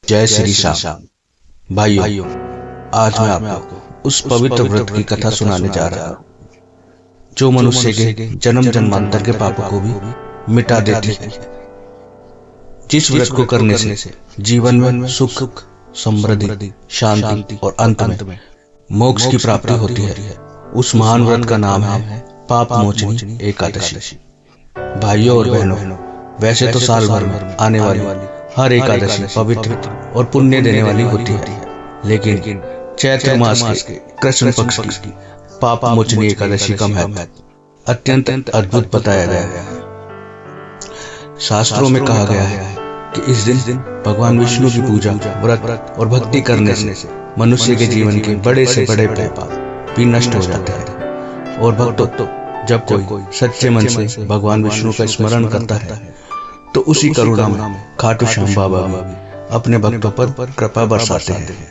जय श्री श्याम। भाइयों, आज मैं आपको उस पवित्र व्रत की कथा सुनाने जा रहा हूँ जो मनुष्य के जन्म जन्मांतर के पापों को भी मिटा देती है। जिस व्रत को करने से जीवन में सुख, समृद्धि, शांति और अंत में मोक्ष की प्राप्ति होती है, उस महान व्रत का नाम है पाप मोचनी एकादशी। भाइयों और बहनों, वैसे तो साल भर में आने वाली हर एकादशी पवित्र और पुण्य देने वाली होती है, लेकिन चैत्र मास के कृष्ण पक्ष की पाप मोचनी एकादशी का महत्व अत्यंत अद्भुत बताया गया है। शास्त्रों में कहा गया है कि इस दिन भगवान विष्णु की पूजा, व्रत और भक्ति करने से मनुष्य के जीवन के बड़े से बड़े पाप भी नष्ट हो जाते हैं। और भक्तों, जब कोई सच्चे मन से भगवान विष्णु का स्मरण करता है तो उसी करुणा में खाटू श्याम बाबा भी अपने भक्तों पर कृपा बरसाते हैं,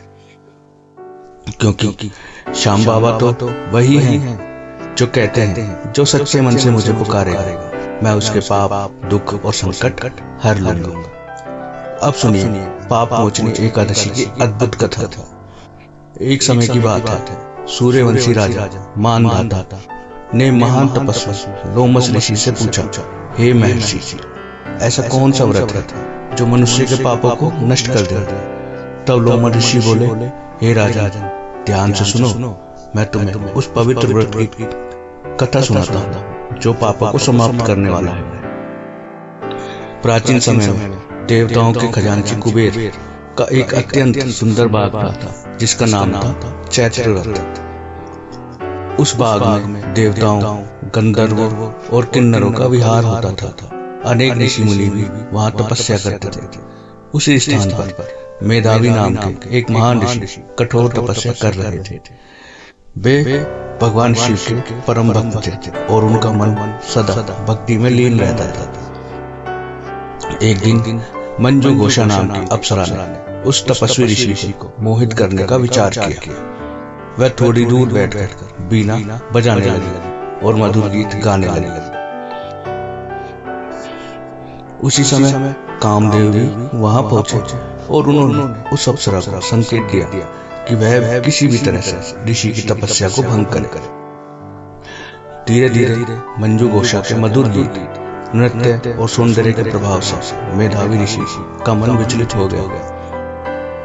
क्योंकि श्याम बाबा तो वही हैं जो कहते हैं जो सच्चे मन से मुझे पुकारेगा मैं उसके पाप, दुख और संकट हर लूंगा। अब सुनिए पाप मोचनी एकादशी की अद्भुत कथा। एक समय की बात है, सूर्यवंशी राजा मानधाता ने महान तपस्वी लोमस ऋषि से पूछा, हे महर्षि, ऐसा कौन सा व्रत है जो मनुष्य के पापों को नष्ट कर देता है? तब लोमस ऋषि बोले, हे राजा, ध्यान से सुनो, मैं तुम्हें उस पवित्र व्रत की कथा सुनाता हूँ जो पापों को समाप्त करने वाला है। प्राचीन समय में देवताओं के खजांची कुबेर का एक अत्यंत सुंदर बाग था जिसका नाम था चैत्र व्रत। उस बाग में देवताओं, गंधर्वों और किन्नरों का विहार होता था। अनेक ऋषि मुनि भी वहां तपस्या करते थे। उसी स्थान पर मेधावी नाम के एक महान ऋषि कठोर तपस्या कर रहे थे। वे भगवान शिव के परम भक्त थे और उनका मन सदा भक्ति में लीन रहता था। एक दिन मंजू घोषा नाम की अप्सरा ने उस तपस्वी ऋषि को मोहित करने का विचार किया। वह थोड़ी दूर बैठकर बीना बजाने लगी और मधुर गीत गाने लगी। उसी समय कामदेव भी वहां पहुंचे और उन्होंने उस अप्सरा को संकेत दिया कि वह किसी भी तरह से ऋषि की तपस्या को भंग करे। धीरे धीरे मंजू घोषा के मधुर गीत, नृत्य और सौंदर्य के प्रभाव से मेधावी ऋषि का मन विचलित हो गया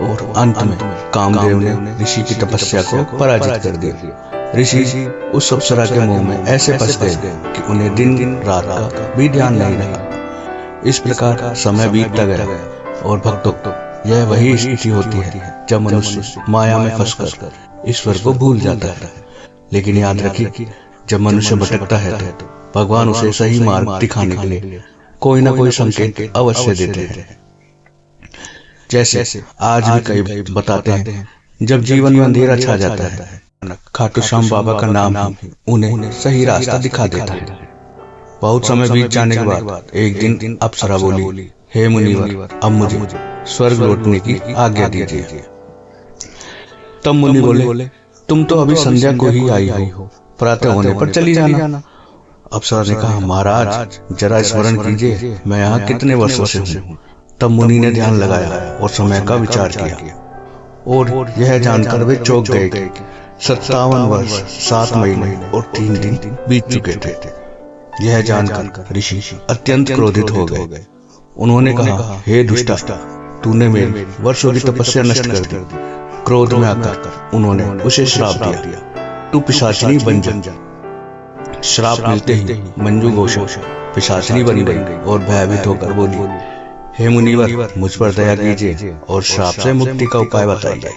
और अंत में कामदेव ने ऋषि की तपस्या को पराजित कर दिया। ऋषि उस अप्सरा के मुंह में ऐसे फंस गए कि उन्हें दिन रात का भी ध्यान नहीं रहा। इस प्रकार समय बीतता गया और भक्तों, यह वही स्थिति होती है जब मनुष्य माया में फंसकर ईश्वर को भूल जाता है। लेकिन याद रखिए, जब मनुष्य भटकता है तो भगवान उसे सही मार्ग दिखाने के लिए कोई ना कोई संकेत अवश्य देते हैं। जैसे आज भी कई बताते हैं, जब जीवन में अंधेरा छा जाता है, खाटू श्याम बाबा का नाम ही उन्हें सही रास्ता दिखा देता है। बहुत समय बीत जाने के बाद एक दिन अप्सरा बोली, हे मुनिवर, अब मुझे स्वर्ग लौटने की आज्ञा दीजिए। तब मुनि बोले, तुम तो अभी संध्या को ही आई हो, प्रातः होने पर चली जाना। अप्सरा ने कहा, महाराज जरा स्मरण कीजिए, मैं यहाँ कितने वर्षों से हूँ। तब मुनि ने ध्यान लगाया और समय का विचार किया और यह जानकर वे चौंक गए कि 57 वर्ष 7 महीने और 3 दिन बीत चुके थे। यह जानकर ऋषि अत्यंत क्रोधित हो गए। उन्होंने कहा, हे दुष्टा, तूने मेरी वर्षों की तपस्या नष्ट कर दी। क्रोध में आकर उन्होंने उसे श्राप दिया, तू पिशाचिनी बन जा। श्राप मिलते ही मंजू घोषा पिशाचिनी बन गई और भयभीत होकर बोली, हे मुनिवर, मुझ पर दया कीजिए और श्राप से मुक्ति का उपाय बताइए।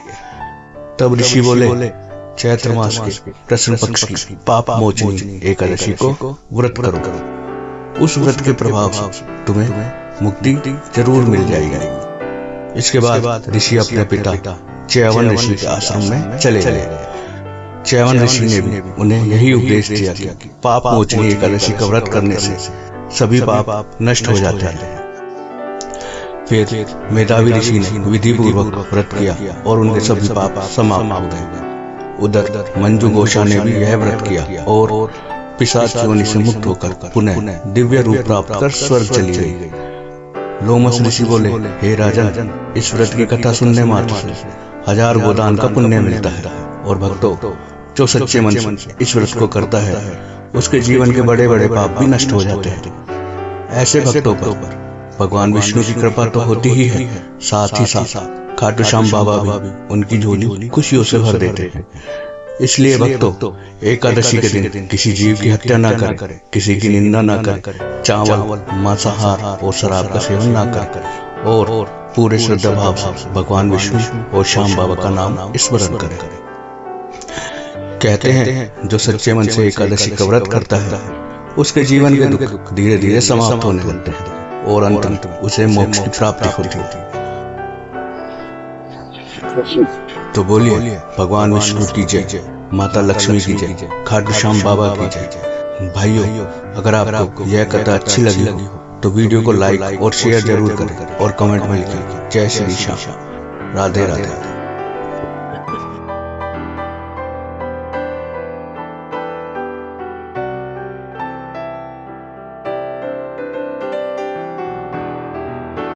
तब ऋषि बोले, चैत्र मास के कृष्ण पक्ष की पाप मोचनी एकादशी को व्रत करो। उस व्रत के प्रभाव से तुम्हें मुक्ति जरूर मिल जाएगी। इसके बाद ऋषि अपने पिता च्यवन ऋषि के आश्रम में चले गए। च्यवन ऋषि ने भी उन्हें यही उपदेश दिया कि पाप मोचनी एकादशी का व्रत करने से सभी पाप नष्ट हो जाते हैं। फिर मेधावी ऋषि ने विधि पूर्वक व्रत किया और उनके सभी पाप समाप्त हो गए। उधर मंजू घोषा ने भी यह व्रत किया और पिशाच योनि से मुक्त होकर पुनः दिव्य रूप प्राप्त कर स्वर्ग चली गई। लोमस ऋषि बोले, हे राजन, इस व्रत की कथा सुनने मात्र से 1000 गोदान का पुण्य मिलता है। और भक्तों, जो सच्चे मन से इस व्रत को करता है उसके जीवन के बड़े बड़े पाप भी नष्ट हो जाते हैं। ऐसे भक्तों पर भगवान विष्णु की कृपा तो होती ही है, साथ ही साथ खाटू श्याम बाबा भी उनकी झोली खुशियों से भर देते हैं। इसलिए भक्तों, एकादशी के दिन किसी जीव की हत्या ना करें, किसी की निंदा ना करें, चावल, मांसाहार और शराब का सेवन ना करें और पूरे श्रद्धा भाव से भगवान विष्णु और श्याम बाबा का नाम स्मरण करें। कहते हैं, जो सच्चे मन से एकादशी का व्रत करता है उसके जीवन के दुख धीरे धीरे समाप्त होने लगते हैं और अंत में उसे मोक्ष की प्राप्ति होती है। तो बोलिए, भगवान विष्णु की जय, माता लक्ष्मी की जय, खाटू श्याम बाबा की जय। भाइयों, अगर आपको यह कथा अच्छी लगी हो तो वीडियो को लाइक और शेयर जरूर करें और कमेंट में लिखें जय श्री श्याम। राधे राधे।